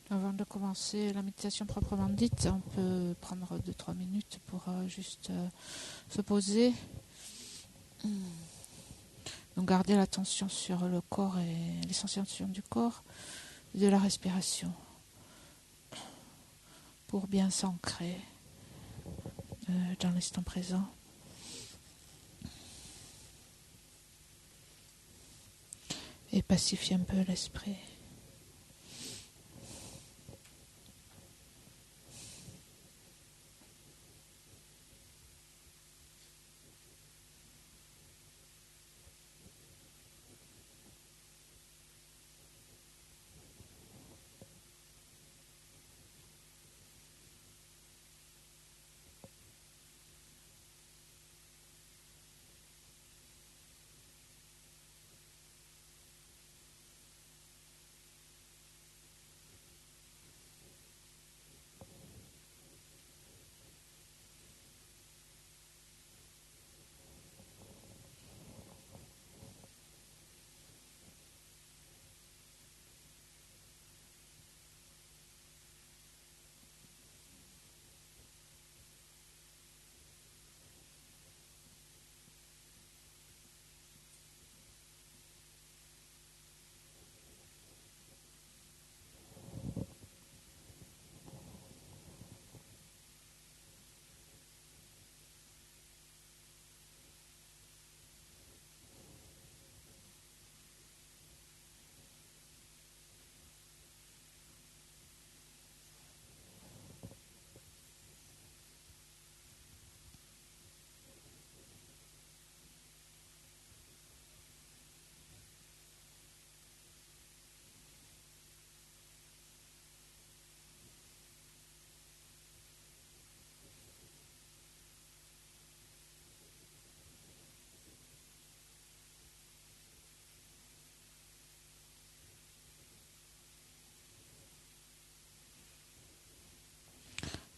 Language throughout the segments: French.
Avant de commencer la méditation proprement dite, on peut prendre 2-3 minutes pour juste se poser. Donc garder l'attention sur le corps et les sensations du corps, de la respiration, pour bien s'ancrer dans l'instant présent. Et pacifier un peu l'esprit.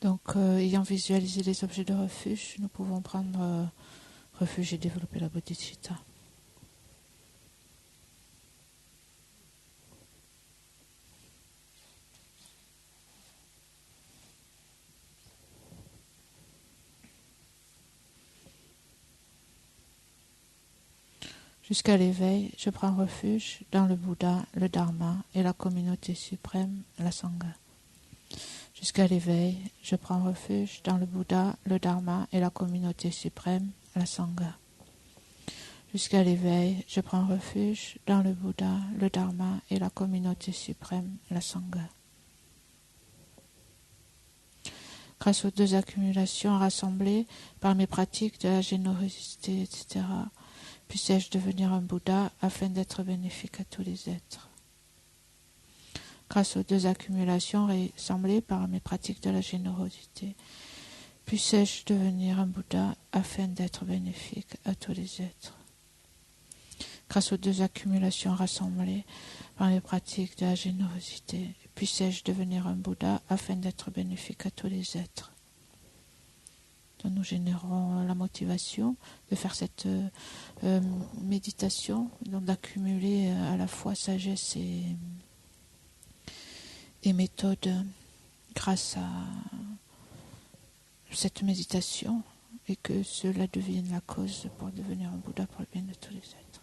Donc, ayant visualisé les objets de refuge, nous pouvons prendre refuge et développer la bodhicitta. Jusqu'à l'éveil, je prends refuge dans le Bouddha, le Dharma et la communauté suprême, la Sangha. Jusqu'à l'éveil, je prends refuge dans le Bouddha, le Dharma et la communauté suprême, la Sangha. Jusqu'à l'éveil, je prends refuge dans le Bouddha, le Dharma et la communauté suprême, la Sangha. Grâce aux 2 accumulations rassemblées par mes pratiques de la générosité, etc., puissais-je devenir un Bouddha afin d'être bénéfique à tous les êtres. Grâce aux 2 accumulations rassemblées par mes pratiques de la générosité, puissais-je devenir un Bouddha afin d'être bénéfique à tous les êtres. Grâce aux 2 accumulations rassemblées par mes pratiques de la générosité, puissais-je devenir un Bouddha afin d'être bénéfique à tous les êtres. Donc nous générons la motivation de faire cette méditation, donc d'accumuler à la fois sagesse et méthode grâce à cette méditation, et que cela devienne la cause pour devenir un Bouddha pour le bien de tous les êtres.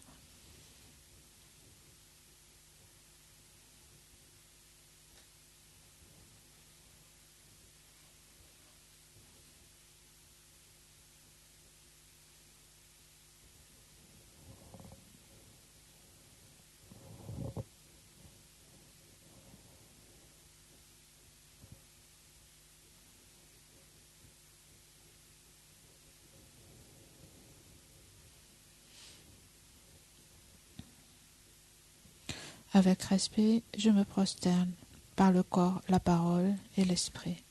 Avec respect, je me prosterne par le corps, la parole et l'esprit.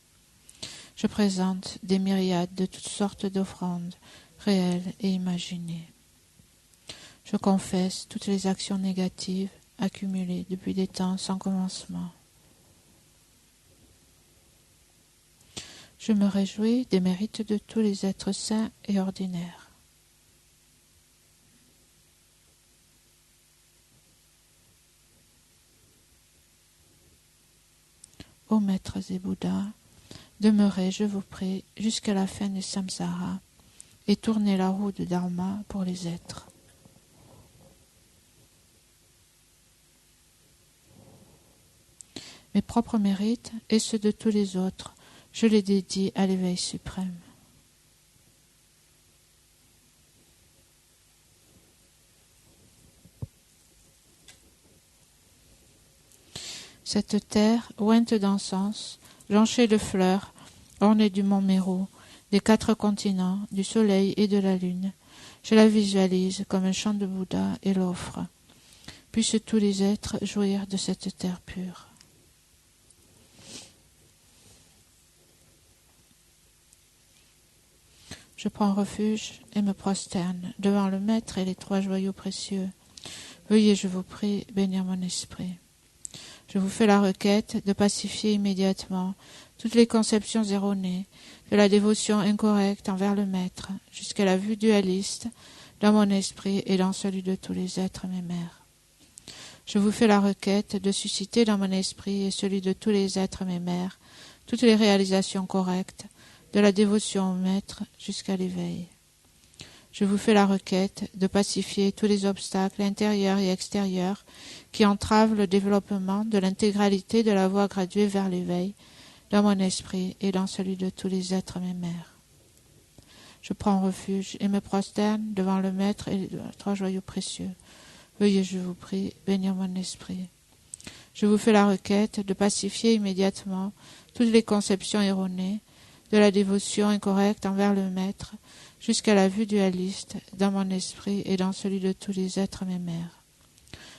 Je présente des myriades de toutes sortes d'offrandes, réelles et imaginées. Je confesse toutes les actions négatives accumulées depuis des temps sans commencement. Je me réjouis des mérites de tous les êtres saints et ordinaires. ô maîtres et Bouddhas, demeurez, je vous prie, jusqu'à la fin du samsara et tournez la roue de Dharma pour les êtres. Mes propres mérites et ceux de tous les autres, je les dédie à l'éveil suprême. Cette terre, ointe d'encens, jonchée de fleurs, ornée du mont Méru, des 4 continents, du soleil et de la lune, je la visualise comme un champ de Bouddha et l'offre. Puissent tous les êtres jouir de cette terre pure. Je prends refuge et me prosterne devant le Maître et les 3 joyaux précieux. Veuillez, je vous prie, bénir mon esprit. Je vous fais la requête de pacifier immédiatement toutes les conceptions erronées de la dévotion incorrecte envers le Maître, jusqu'à la vue dualiste dans mon esprit et dans celui de tous les êtres mes mères. Je vous fais la requête de susciter dans mon esprit et celui de tous les êtres mes mères toutes les réalisations correctes de la dévotion au Maître jusqu'à l'éveil. Je vous fais la requête de pacifier tous les obstacles intérieurs et extérieurs qui entravent le développement de l'intégralité de la voie graduée vers l'éveil dans mon esprit et dans celui de tous les êtres mes mères. Je prends refuge et me prosterne devant le Maître et les 3 joyaux précieux. Veuillez, je vous prie, bénir mon esprit. Je vous fais la requête de pacifier immédiatement toutes les conceptions erronées de la dévotion incorrecte envers le Maître, jusqu'à la vue dualiste dans mon esprit et dans celui de tous les êtres mes mères.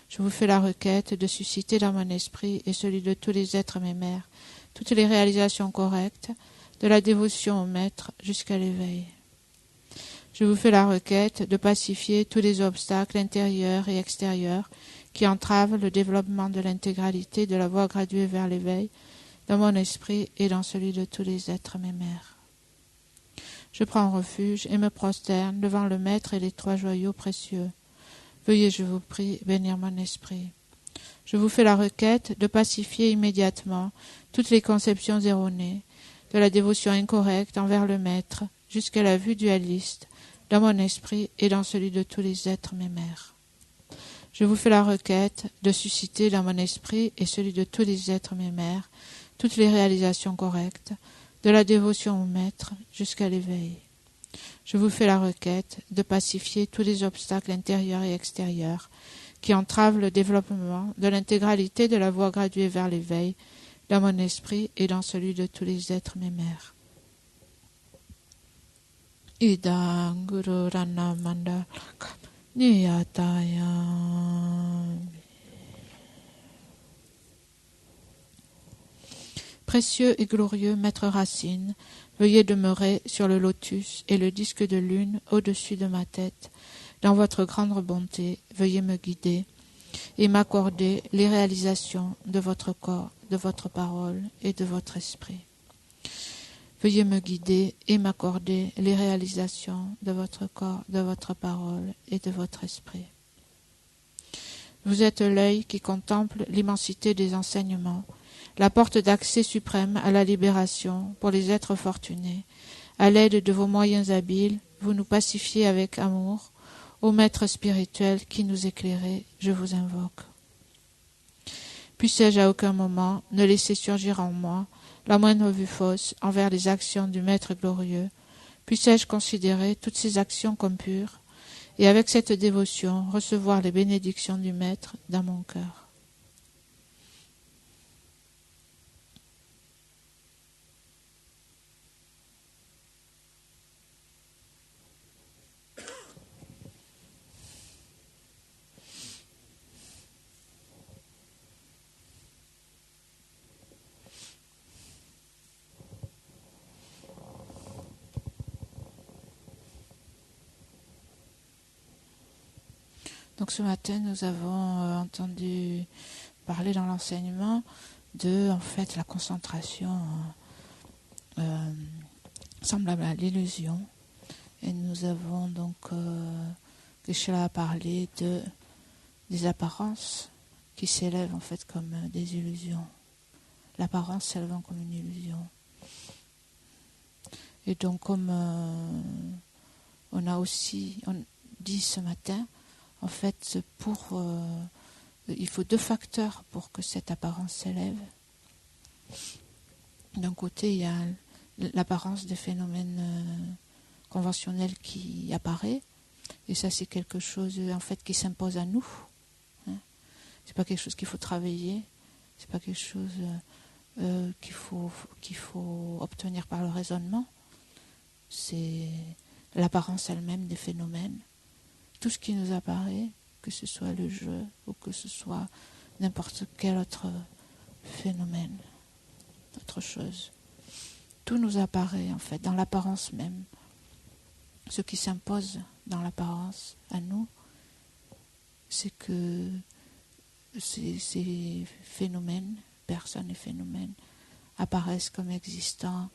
Je vous fais la requête de susciter dans mon esprit et celui de tous les êtres mes mères toutes les réalisations correctes de la dévotion au Maître jusqu'à l'éveil. Je vous fais la requête de pacifier tous les obstacles intérieurs et extérieurs qui entravent le développement de l'intégralité de la voie graduée vers l'éveil dans mon esprit et dans celui de tous les êtres mes mères. Je prends refuge et me prosterne devant le Maître et les 3 joyaux précieux. Veuillez, je vous prie, bénir mon esprit. Je vous fais la requête de pacifier immédiatement toutes les conceptions erronées de la dévotion incorrecte envers le Maître jusqu'à la vue dualiste dans mon esprit et dans celui de tous les êtres mes mères. Je vous fais la requête de susciter dans mon esprit et celui de tous les êtres mes mères toutes les réalisations correctes de la dévotion au Maître jusqu'à l'éveil. Je vous fais la requête de pacifier tous les obstacles intérieurs et extérieurs qui entravent le développement de l'intégralité de la voie graduée vers l'éveil dans mon esprit et dans celui de tous les êtres mes mères. Idang Guru Rana Mandala Niyataya. Précieux et glorieux Maître Racine, veuillez demeurer sur le lotus et le disque de lune au-dessus de ma tête. Dans votre grande bonté, veuillez me guider et m'accorder les réalisations de votre corps, de votre parole et de votre esprit. Veuillez me guider et m'accorder les réalisations de votre corps, de votre parole et de votre esprit. Vous êtes l'œil qui contemple l'immensité des enseignements, la porte d'accès suprême à la libération pour les êtres fortunés. À l'aide de vos moyens habiles, vous nous pacifiez avec amour. Ô Maître spirituel qui nous éclairez, je vous invoque. Puissais-je à aucun moment ne laisser surgir en moi la moindre vue fausse envers les actions du Maître glorieux. Puissais-je considérer toutes ces actions comme pures, et avec cette dévotion recevoir les bénédictions du Maître dans mon cœur. Donc ce matin, nous avons entendu parler dans l'enseignement de, en fait, la concentration semblable à l'illusion. Et nous avons donc, Geshe-la a parlé des apparences qui s'élèvent en fait comme des illusions. l'apparence s'élevant comme une illusion. Et donc, comme on dit ce matin, en fait, il faut 2 facteurs pour que cette apparence s'élève. D'un côté, il y a l'apparence des phénomènes conventionnels qui apparaît, et ça, c'est quelque chose en fait qui s'impose à nous. Hein. C'est pas quelque chose qu'il faut travailler, c'est pas quelque chose qu'il faut obtenir par le raisonnement. C'est l'apparence elle-même des phénomènes. Tout ce qui nous apparaît, que ce soit le jeu ou que ce soit n'importe quel autre phénomène, autre chose. Tout nous apparaît en fait dans l'apparence même. Ce qui s'impose dans l'apparence à nous, c'est que ces phénomènes, personnes et phénomènes, apparaissent comme existants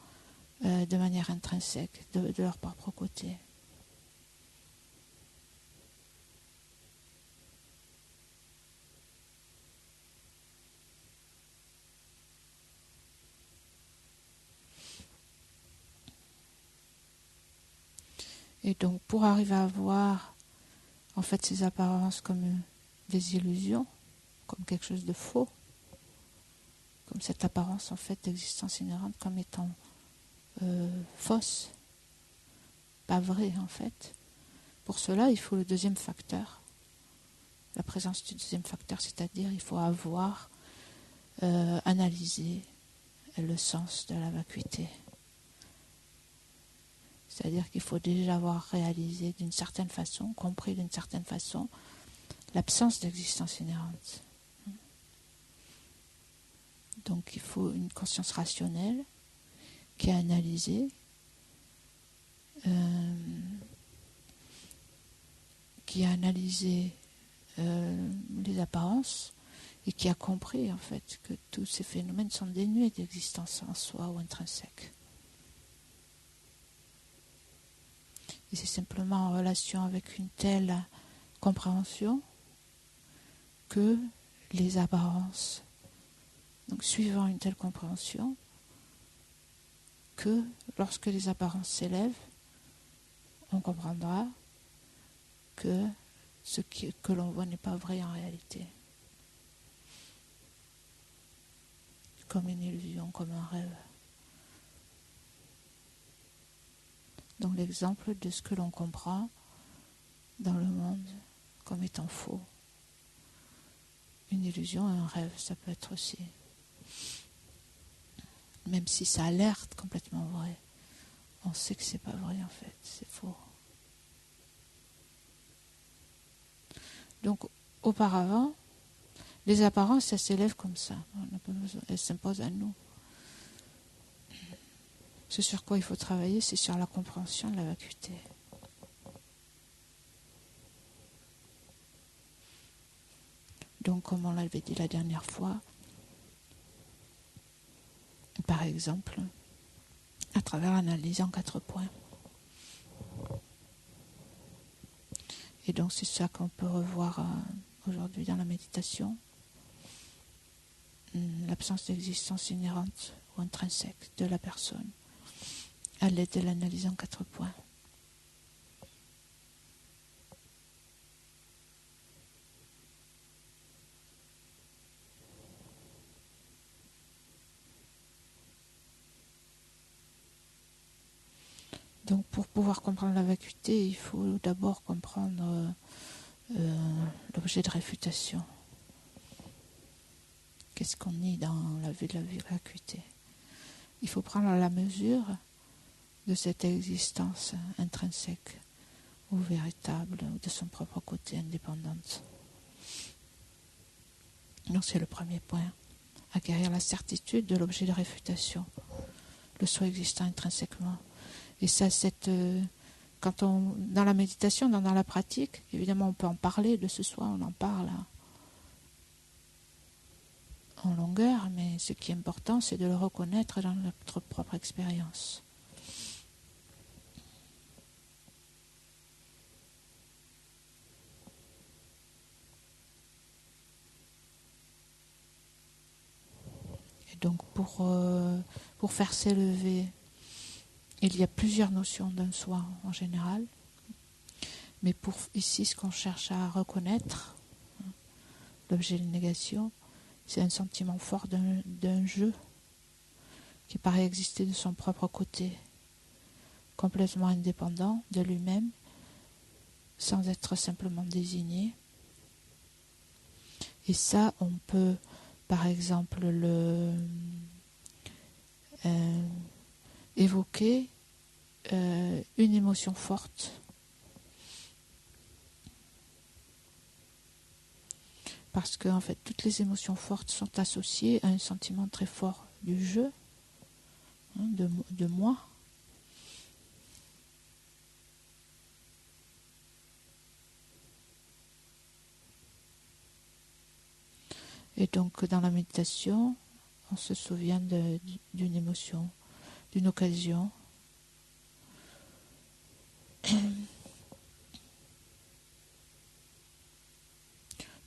de manière intrinsèque, de leur propre côté. Et donc, pour arriver à voir en fait ces apparences comme des illusions, comme quelque chose de faux, comme cette apparence en fait d'existence inhérente comme étant fausse, pas vraie en fait. Pour cela, il faut le deuxième facteur, la présence du deuxième facteur, c'est-à-dire il faut avoir analysé le sens de la vacuité. C'est-à-dire qu'il faut déjà avoir réalisé d'une certaine façon, compris d'une certaine façon, l'absence d'existence inhérente. Donc il faut une conscience rationnelle qui a analysé, les apparences et qui a compris en fait que tous ces phénomènes sont dénués d'existence en soi ou intrinsèque. Et c'est simplement en relation avec une telle compréhension que les apparences, donc suivant une telle compréhension, que lorsque les apparences s'élèvent, on comprendra que ce que l'on voit n'est pas vrai en réalité. Comme une illusion, comme un rêve. Donc l'exemple de ce que l'on comprend dans le monde comme étant faux. Une illusion, un rêve, ça peut être aussi. Même si ça a l'air complètement vrai, on sait que c'est pas vrai en fait, c'est faux. Donc auparavant, les apparences, elles s'élèvent comme ça. Elles s'imposent à nous. Ce sur quoi il faut travailler, c'est sur la compréhension de la vacuité. Donc, comme on l'avait dit la dernière fois, par exemple, à travers l'analyse en 4 points. Et donc, c'est ça qu'on peut revoir aujourd'hui dans la méditation. L'absence d'existence inhérente ou intrinsèque de la personne à l'aide de l'analyse en 4 points. Donc pour pouvoir comprendre la vacuité, il faut d'abord comprendre l'objet de réfutation. Qu'est-ce qu'on nie dans la vue de la vacuité? Il faut prendre la mesure de cette existence intrinsèque ou véritable, ou de son propre côté indépendante. Donc c'est le premier point. Acquérir la certitude de l'objet de réfutation, le soi existant intrinsèquement. Et ça, quand dans la méditation, dans la pratique, évidemment on peut en parler de ce soi, on en parle en longueur, mais ce qui est important, c'est de le reconnaître dans notre propre expérience. Et Donc pour faire s'élever, il y a plusieurs notions d'un soi en général. Mais pour ici, ce qu'on cherche à reconnaître, l'objet de négation, c'est un sentiment fort d'un jeu qui paraît exister de son propre côté, complètement indépendant de lui-même, sans être simplement désigné. Et ça, on peut, par exemple, évoquer une émotion forte. Parce que en fait, toutes les émotions fortes sont associées à un sentiment très fort du jeu, de moi. Et donc, dans la méditation, on se souvient d'une émotion, d'une occasion.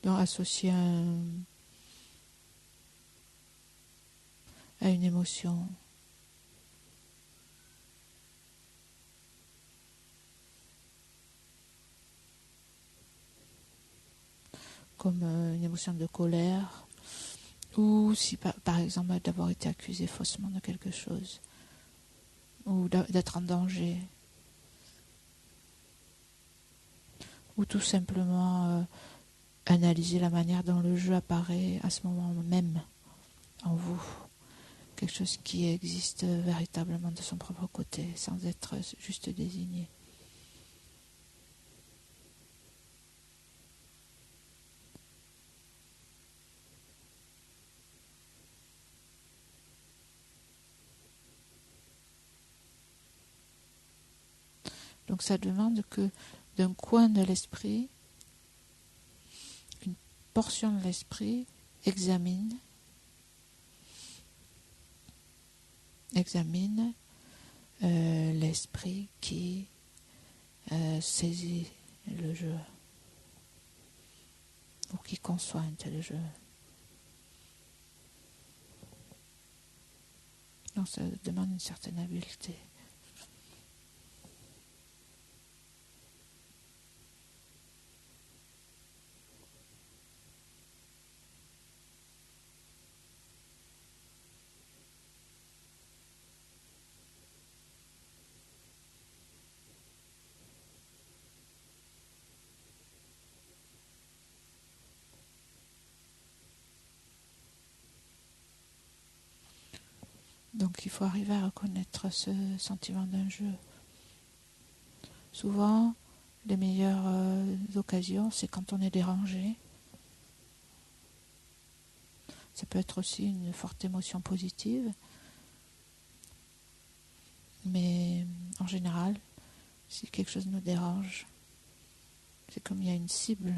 Donc, associé à une émotion. Comme une émotion de colère, ou si par exemple d'avoir été accusé faussement de quelque chose, ou d'être en danger, ou tout simplement analyser la manière dont le jeu apparaît à ce moment même en vous, quelque chose qui existe véritablement de son propre côté, sans être juste désigné. Donc ça demande que d'un coin de l'esprit, une portion de l'esprit examine l'esprit qui saisit le jeu ou qui conçoit un tel jeu. Donc ça demande une certaine habileté. Donc il faut arriver à reconnaître ce sentiment d'un jeu. Souvent, les meilleures occasions, c'est quand on est dérangé. Ça peut être aussi une forte émotion positive. Mais en général, si quelque chose nous dérange, c'est comme il y a une cible.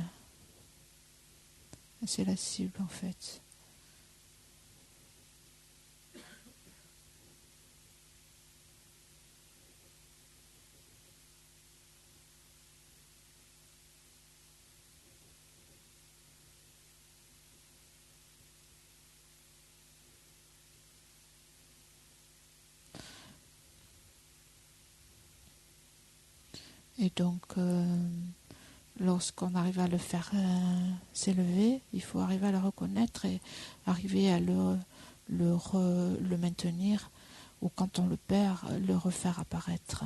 Et c'est la cible en fait. Et donc, lorsqu'on arrive à le faire s'élever, il faut arriver à le reconnaître et arriver à le maintenir, ou quand on le perd, le refaire apparaître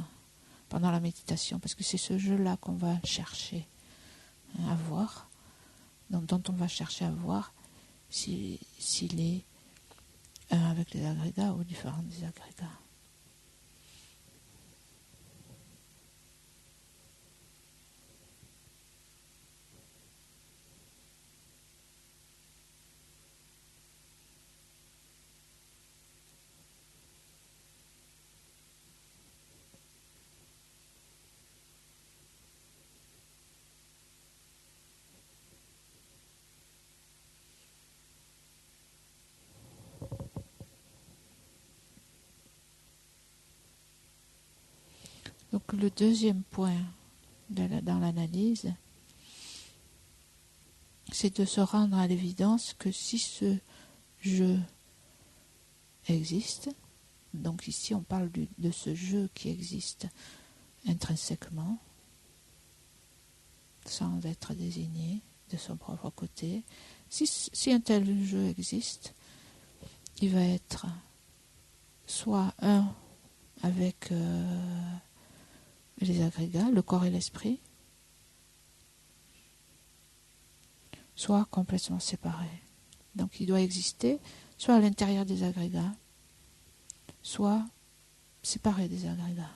pendant la méditation, parce que c'est ce jeu-là qu'on va chercher à voir, dont on va chercher à voir s'il est un avec les agrégats ou différent des agrégats. Donc le deuxième point dans l'analyse, c'est de se rendre à l'évidence que si ce jeu existe. Donc ici, on parle de ce jeu qui existe intrinsèquement, sans être désigné de son propre côté. Si un tel jeu existe, il va être soit un avec les agrégats, le corps et l'esprit, soit complètement séparé. Donc il doit exister soit à l'intérieur des agrégats, soit séparé des agrégats.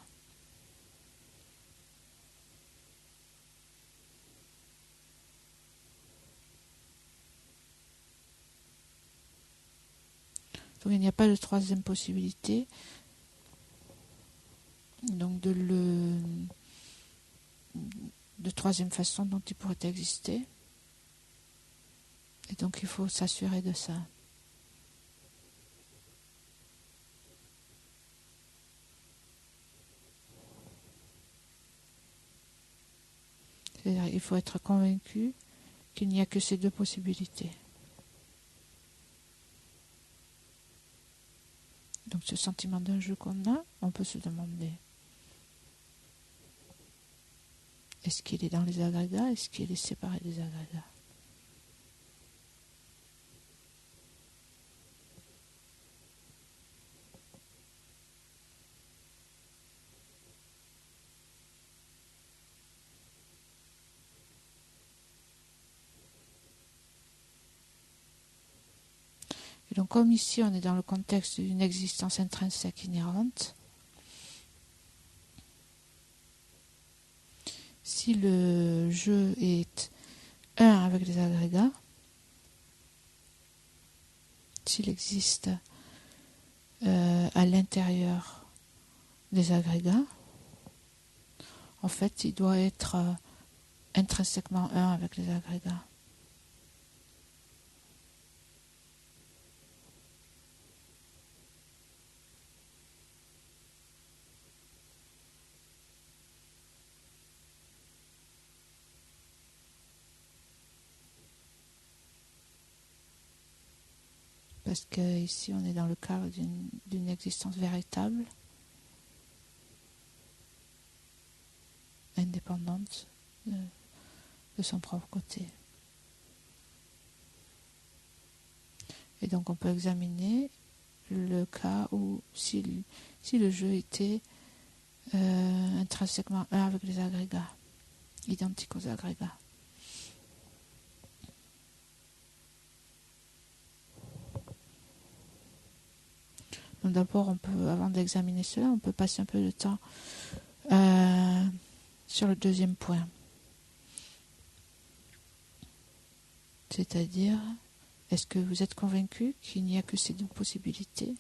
Donc il n'y a pas de troisième possibilité donc de troisième façon dont il pourrait exister. Et donc il faut s'assurer de ça. C'est-à-dire il faut être convaincu qu'il n'y a que ces deux possibilités. Donc ce sentiment d'un jeu qu'on a, on peut se demander, est-ce qu'il est dans les agrégats, est-ce qu'il est séparé des agrégats? Et donc comme ici on est dans le contexte d'une existence intrinsèque inhérente, si le jeu est 1 avec les agrégats, s'il existe à l'intérieur des agrégats, en fait il doit être intrinsèquement 1 avec les agrégats. Parce qu'ici on est dans le cadre d'une existence véritable, indépendante de son propre côté. Et donc on peut examiner le cas où si le jeu était intrinsèquement 1 avec les agrégats, identiques aux agrégats. Donc d'abord, avant d'examiner cela, on peut passer un peu de temps sur le deuxième point. C'est-à-dire, est-ce que vous êtes convaincu qu'il n'y a que ces deux possibilités ?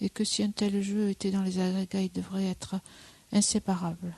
Et que si un tel jeu était dans les agrégats, il devrait être inséparable.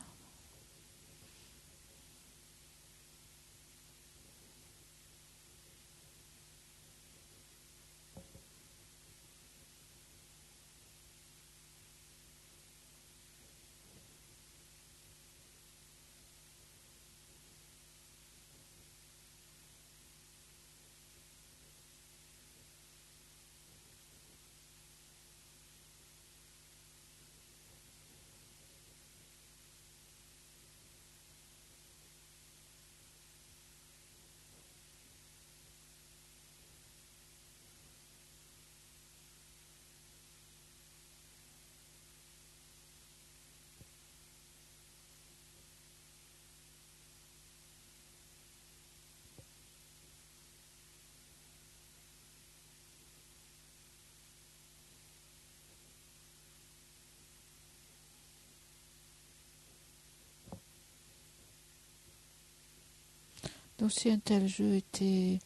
Donc si un tel jeu était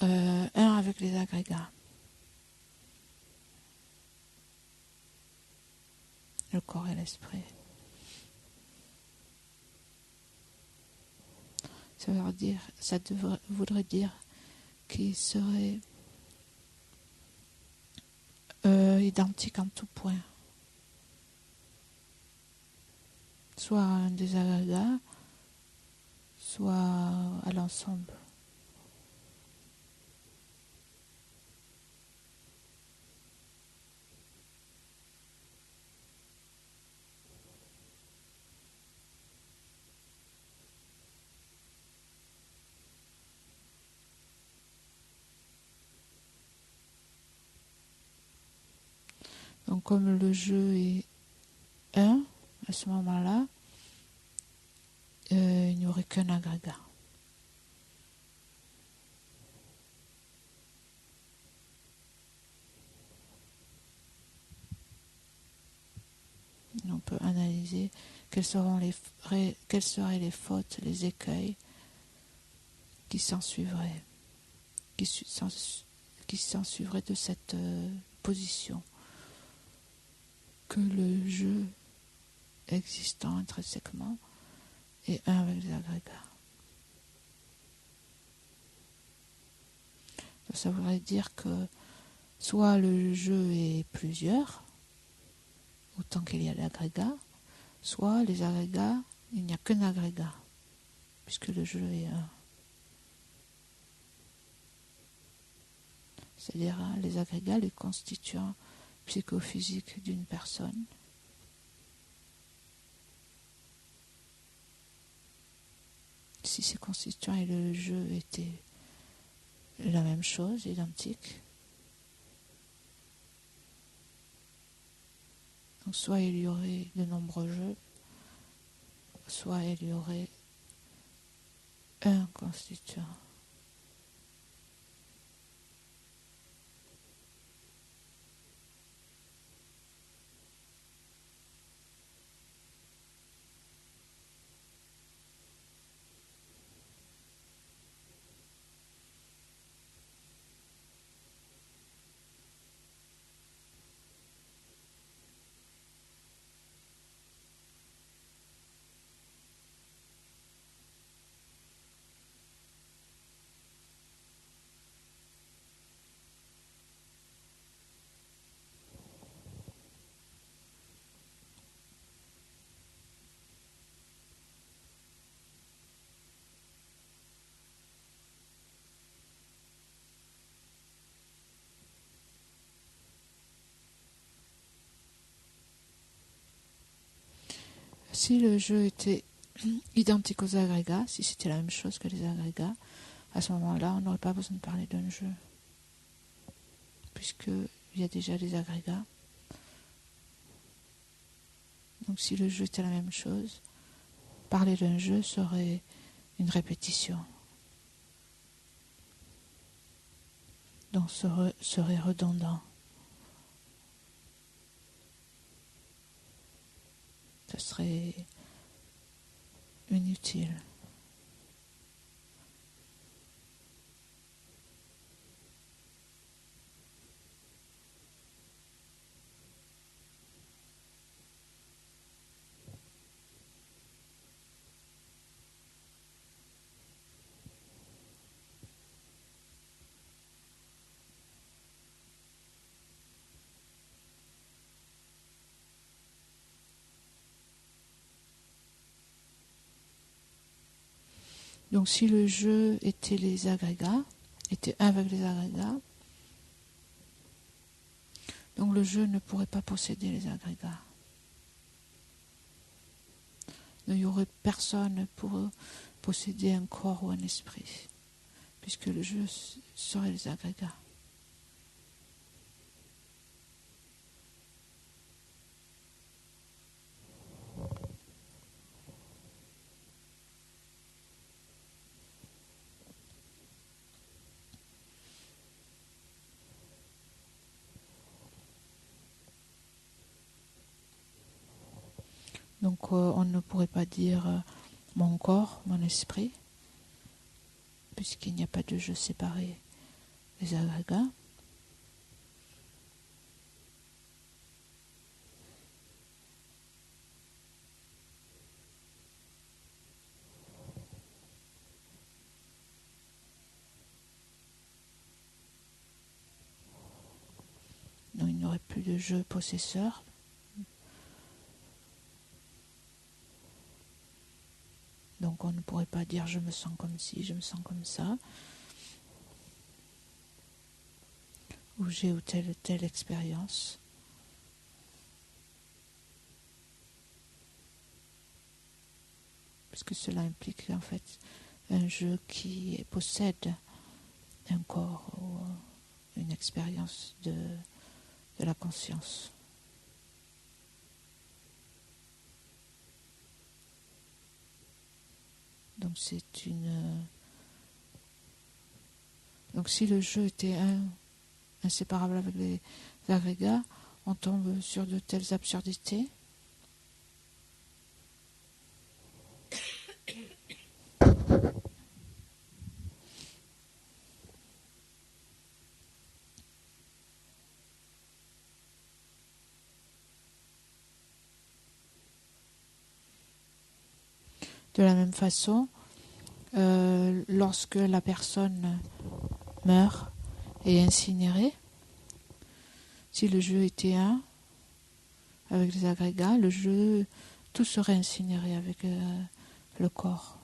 1 avec les agrégats, le corps et l'esprit, ça voudrait dire qu'il serait identique en tout point. Soit à un des agrégats, soit à l'ensemble. Donc comme le jeu est 1, à ce moment-là, il n'y aurait qu'un agrégat. On peut analyser quelles seraient les fautes, les écueils qui s'ensuivraient de cette position. Que le jeu existant intrinsèquement est un avec les agrégats. Ça voudrait dire que soit le jeu est plusieurs, autant qu'il y a d'agrégats, soit les agrégats, il n'y a qu'un agrégat, puisque le jeu est un. C'est-à-dire les agrégats, les constituants psychophysiques d'une personne. Si ces constituants et le jeu étaient la même chose, identique, donc soit il y aurait de nombreux jeux, soit il y aurait un constituant. Si le jeu était identique aux agrégats, si c'était la même chose que les agrégats, à ce moment-là, on n'aurait pas besoin de parler d'un jeu, puisqu'il y a déjà des agrégats. Donc si le jeu était la même chose, parler d'un jeu serait une répétition. Donc serait redondant. Ce serait inutile. Donc si le jeu était les agrégats, était un avec les agrégats, donc le jeu ne pourrait pas posséder les agrégats. Il n'y aurait personne pour posséder un corps ou un esprit, puisque le jeu serait les agrégats. Donc on ne pourrait pas dire mon corps, mon esprit, puisqu'il n'y a pas de jeu séparé des agrégats. Donc il n'y aurait plus de jeu possesseur. Donc on ne pourrait pas dire je me sens comme ci, je me sens comme ça, ou j'ai ou telle expérience. Parce que cela implique en fait un jeu qui possède un corps ou une expérience de la conscience. Donc donc si le jeu était inséparable avec les agrégats, on tombe sur de telles absurdités. De la même façon, lorsque la personne meurt et est incinérée, si le jeu était avec les agrégats, tout serait incinéré avec le corps.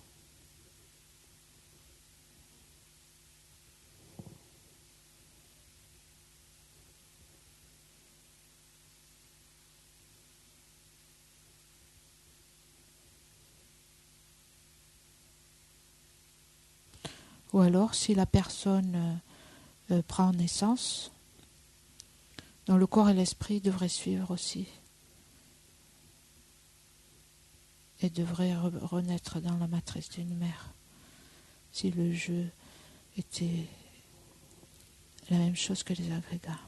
Ou alors, si la personne prend naissance, donc le corps et l'esprit devraient suivre aussi et devraient renaître dans la matrice d'une mère. Si le jeu était la même chose que les agrégats.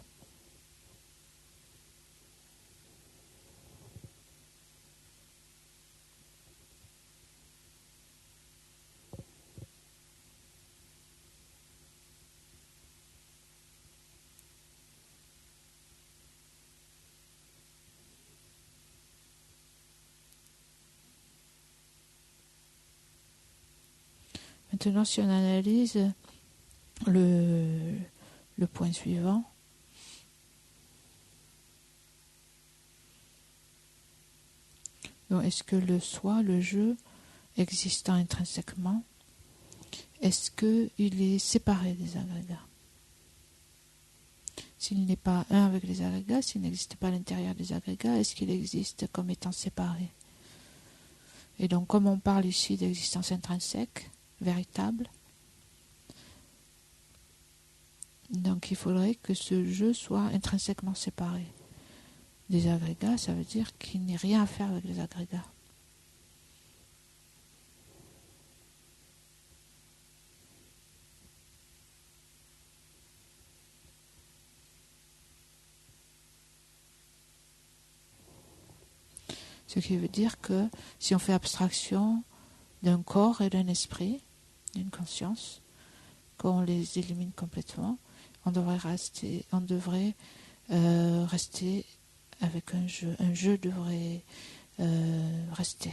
Maintenant, si on analyse le point suivant, donc est-ce que le soi, le jeu, existant intrinsèquement, est-ce qu'il est séparé des agrégats? S'il n'est pas un avec les agrégats, s'il n'existe pas à l'intérieur des agrégats, est-ce qu'il existe comme étant séparé? Et donc, comme on parle ici d'existence intrinsèque, véritable, donc il faudrait que ce jeu soit intrinsèquement séparé des agrégats. Ça veut dire qu'il n'y a rien à faire avec les agrégats. Ce qui veut dire que si on fait abstraction d'un corps et d'un esprit, d'une conscience, qu'on les élimine complètement, on devrait rester avec un jeu. Un jeu devrait rester.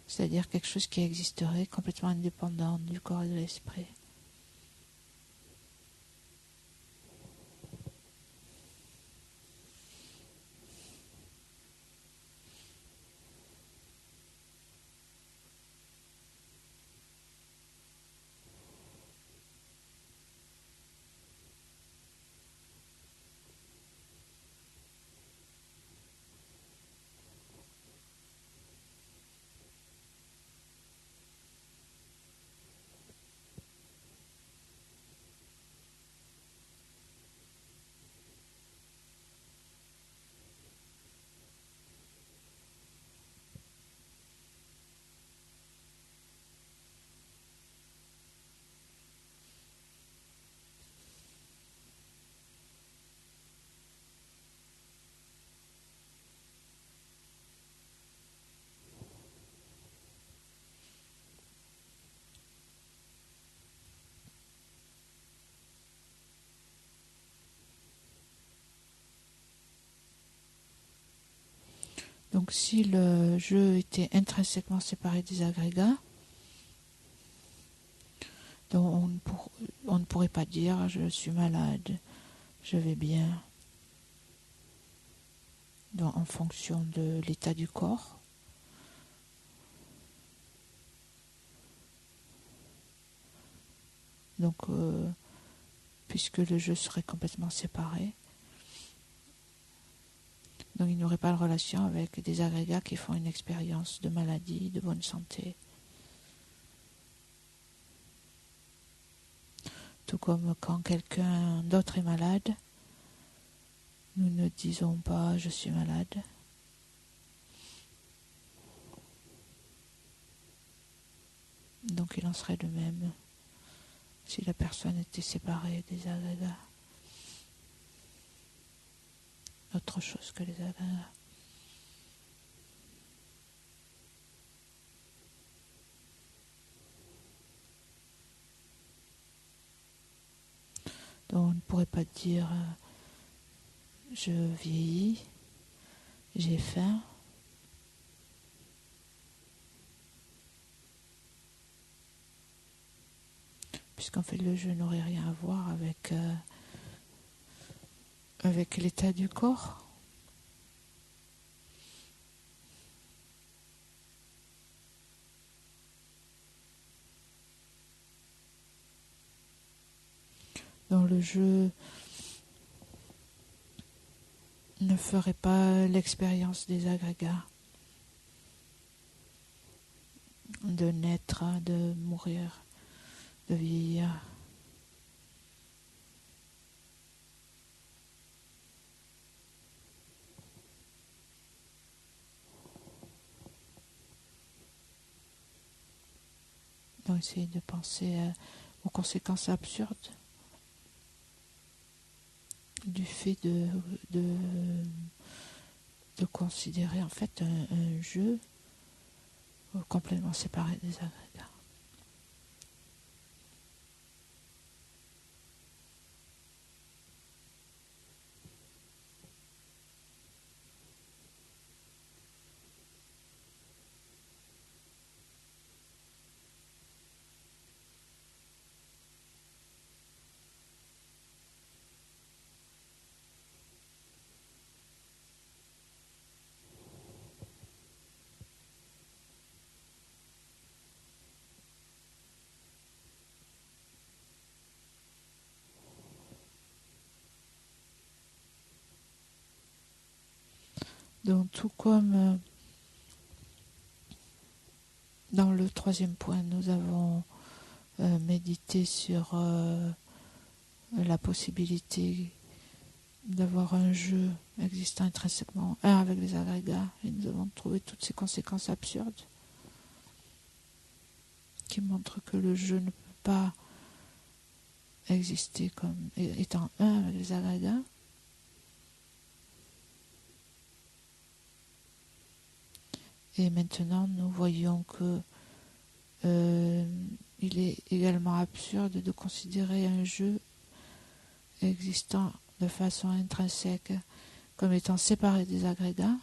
C'est-à-dire quelque chose qui existerait complètement indépendant du corps et de l'esprit. Donc si le jeu était intrinsèquement séparé des agrégats, donc on ne pourrait pas dire je suis malade, je vais bien, donc en fonction de l'état du corps. Donc puisque le jeu serait complètement séparé, donc il n'y aurait pas de relation avec des agrégats qui font une expérience de maladie, de bonne santé. Tout comme quand quelqu'un d'autre est malade, nous ne disons pas je suis malade. Donc il en serait de même si la personne était séparée des agrégats. Autre chose que les agrégats. Donc on ne pourrait pas dire je vieillis, j'ai faim. Puisqu'en fait le jeu n'aurait rien à voir avec l'état du corps. Donc le jeu ne ferait pas l'expérience des agrégats, de naître, de mourir, de vieillir. Donc essayer de penser aux conséquences absurdes du fait de considérer en fait un jeu complètement séparé des agrégats. Donc tout comme dans le troisième point, nous avons médité sur la possibilité d'avoir un jeu existant intrinsèquement avec les agrégats, et nous avons trouvé toutes ces conséquences absurdes qui montrent que le jeu ne peut pas exister comme étant un avec les agrégats. Et maintenant, nous voyons que il est également absurde de considérer un jeu existant de façon intrinsèque comme étant séparé des agrégats.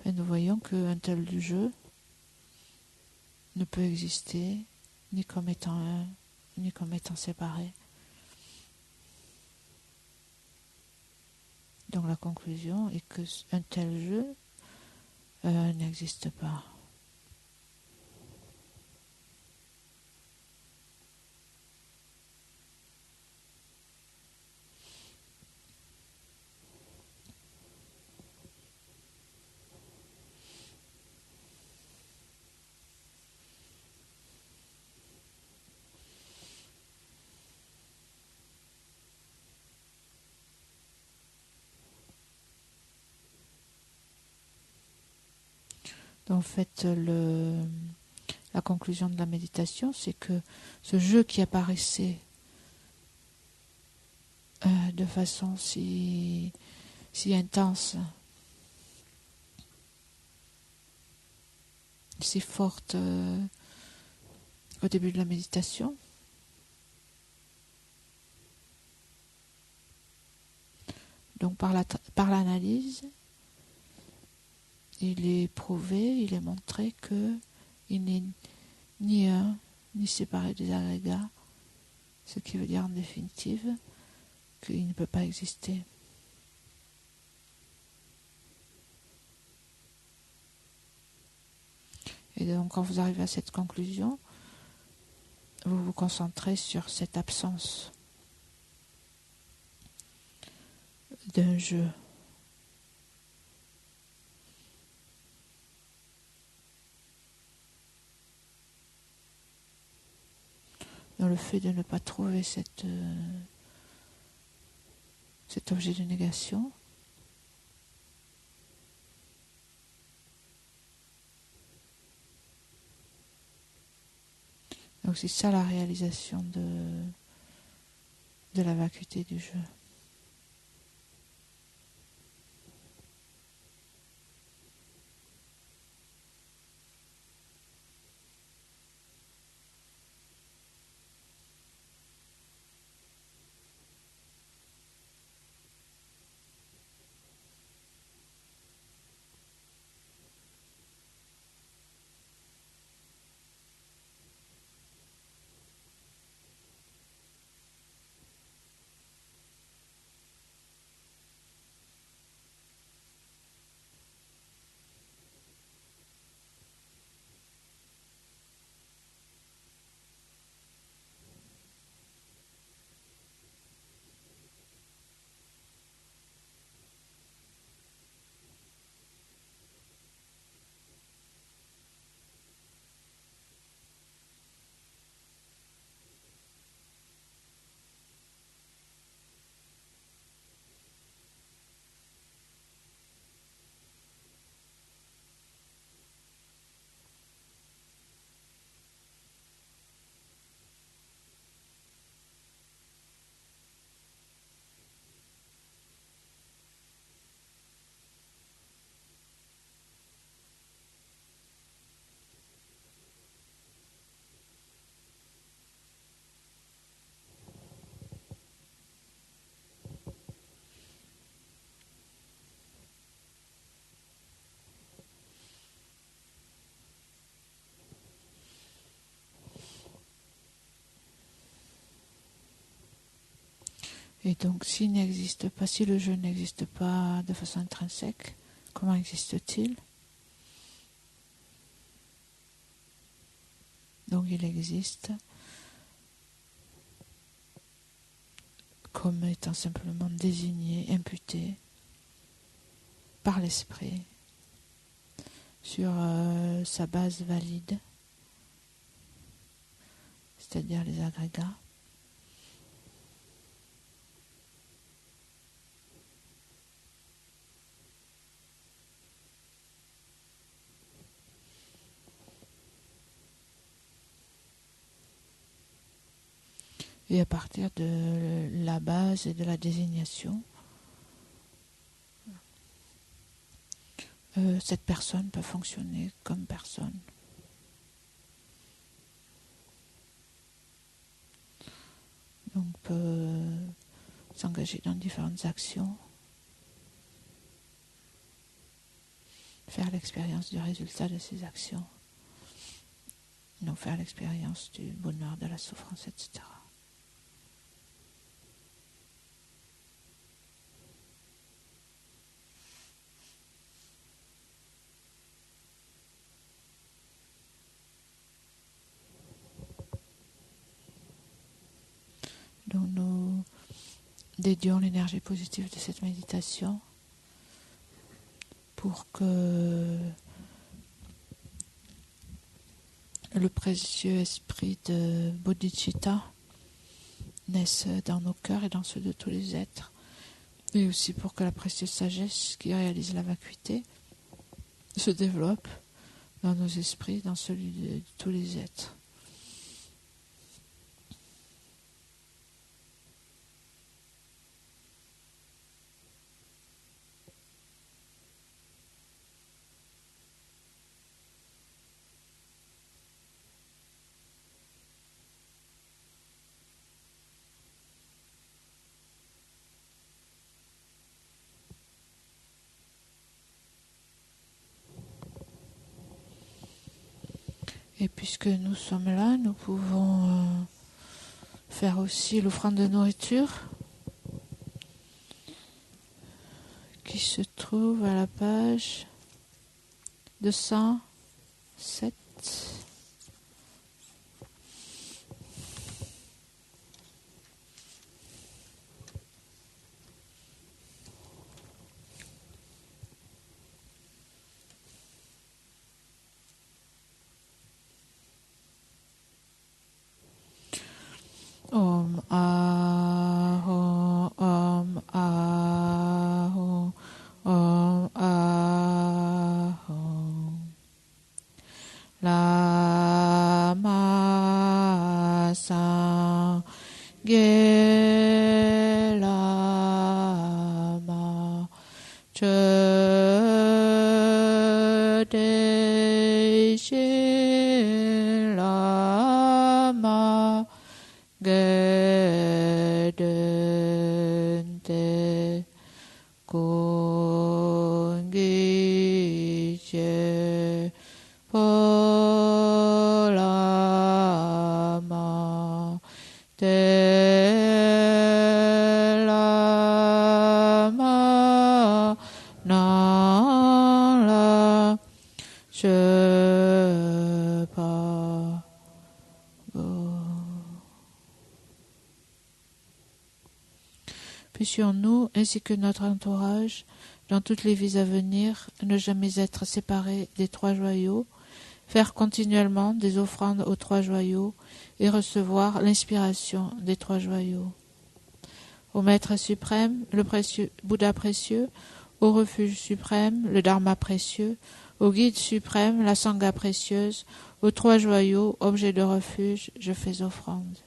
Et nous voyons qu'un tel jeu ne peut exister ni comme étant un, ni comme étant séparé. Donc la conclusion est qu'un tel jeu n'existe pas. Donc, en fait, la conclusion de la méditation, c'est que ce jeu qui apparaissait de façon si intense, si forte au début de la méditation, donc par l'analyse, il est prouvé, il est montré qu'il n'est ni un, ni séparé des agrégats, ce qui veut dire en définitive qu'il ne peut pas exister. Et donc quand vous arrivez à cette conclusion, vous vous concentrez sur cette absence d'un jeu. dans le fait de ne pas trouver cet objet de négation. Donc c'est ça la réalisation de la vacuité du jeu. Et donc, si le jeu n'existe pas de façon intrinsèque, comment existe-t-il? Donc, il existe comme étant simplement désigné, imputé par l'esprit sur sa base valide, c'est-à-dire les agrégats. Et à partir de la base et de la désignation, cette personne peut fonctionner comme personne. Donc peut s'engager dans différentes actions, faire l'expérience du résultat de ces actions, donc faire l'expérience du bonheur, de la souffrance, etc. Donc nous dédions l'énergie positive de cette méditation pour que le précieux esprit de Bodhicitta naisse dans nos cœurs et dans ceux de tous les êtres, et aussi pour que la précieuse sagesse qui réalise la vacuité se développe dans nos esprits, dans celui de tous les êtres. Et puisque nous sommes là, nous pouvons faire aussi l'offrande de nourriture qui se trouve à la page 207. Sangye Lama Chödeshi Lama Gedente Kongije Polama Telama Nala Shepa Puissions-nous, ainsi que notre entourage, dans toutes les vies à venir, ne jamais être séparés des trois joyaux, faire continuellement des offrandes aux trois joyaux et recevoir l'inspiration des trois joyaux. Au Maître suprême, le précieux Bouddha précieux, au refuge suprême, le Dharma précieux, au guide suprême, la Sangha précieuse, aux trois joyaux, objets de refuge, je fais offrande.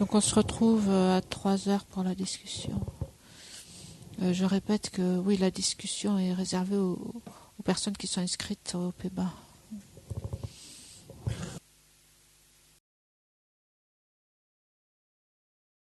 Donc on se retrouve à 3 heures pour la discussion. Je répète que oui, la discussion est réservée aux personnes qui sont inscrites au PEBA.